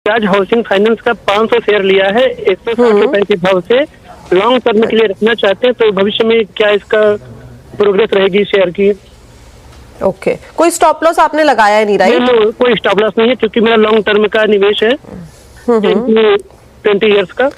Bajaj housing finance का 500 share लिया है 160 रुपए के भाव से, लॉन्ग टर्म के लिए रखना चाहते हैं, तो भविष्य में क्या इसका प्रोग्रेस रहेगी शेयर की? ओके, कोई स्टॉप लॉस आपने लगाया है नहीं, राइट? नहीं, कोई स्टॉप लॉस नहीं है क्योंकि मेरा लॉन्ग टर्म का निवेश है 20 ईयर्स का।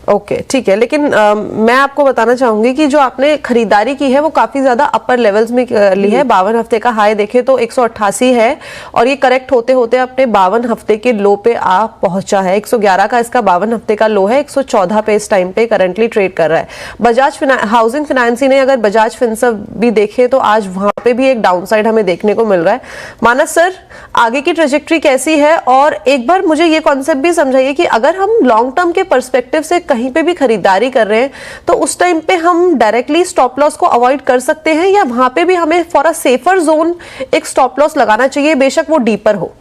ओके, ठीक है, लेकिन मैं आपको बताना चाहूंगी कि जो आपने खरीदारी की है वो काफी ज्यादा अपर लेवल्स में ली है। 52 हफ्ते का हाई देखे तो 188 है और ये करेक्ट होते होते अपने 52 हफ्ते के लो पे आ पहुंचा है। 111 का इसका 52 हफ्ते का लो है, 114 पे इस टाइम पे करंटली ट्रेड कर रहा है। बजाज हाउसिंग फाइनेंस ने अगर बजाज फिनसर्व भी देखे तो आज वहां पे भी एक डाउनसाइड हमें देखने को मिल रहा है। मानस सर, आगे की ट्रेजेक्ट्री कैसी है? और एक बार मुझे ये कॉन्सेप्ट भी समझाइए कि अगर हम लॉन्ग टर्म के पर्सपेक्टिव से कहीं पे भी खरीदारी कर रहे हैं तो उस टाइम पे हम डायरेक्टली स्टॉप लॉस को अवॉइड कर सकते हैं या वहां पे भी हमें फॉर अ सेफर जोन एक स्टॉप लॉस लगाना चाहिए, बेशक वो डीपर हो?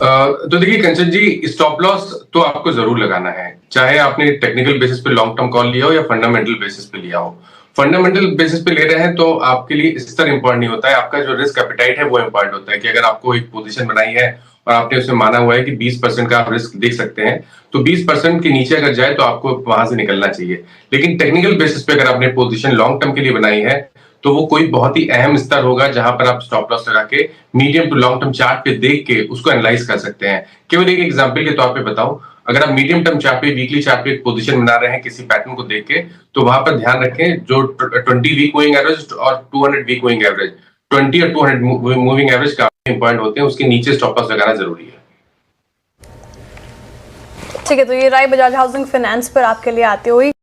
तो देखिए कंचन जी, स्टॉप लॉस तो आपको जरूर लगाना है, चाहे आपने टेक्निकल बेसिस पे लॉन्ग टर्म कॉल लिया हो या फंडामेंटल बेसिस पे लिया हो। फंडामेंटल बेसिस पे ले रहे हैं तो आपके लिए स्तर इंपॉर्टेंट नहीं होता है, आपका जो रिस्क एपेटाइट है वो इंपॉर्टेंट होता है कि अगर आपको एक पोजीशन बनाई है और आपने उसमें माना हुआ है कि 20% का आप रिस्क देख सकते हैं, तो 20% के नीचे अगर जाए तो आपको वहां से निकलना चाहिए। लेकिन टेक्निकल बेसिस पे अगर आपने पोजीशन लॉन्ग टर्म के लिए बनाई है तो वो कोई बहुत ही अहम स्तर होगा जहां पर आप स्टॉप लॉस लगा के medium to long term chart पे देख के उसको एनालाइज कर सकते हैं। केवल एक एग्जांपल के तौर पे बताऊं, अगर आप मीडियम टर्म चार्ट पे, वीकली चार्ट पे एक पोजीशन बना रहे हैं किसी पैटर्न को देख के, तो वहां पर ध्यान रखें जो 20 वीक मूविंग एवरेज और 200 वीक मूविंग एवरेज, 20 और 200 मूविंग एवरेज काफी इंपॉर्टेंट होते हैं, उसके नीचे स्टॉप लॉस लगाना जरूरी है। ठीक है, तो ये राय बजाज हाउसिंग फाइनेंस पर आपके लिए आती हुई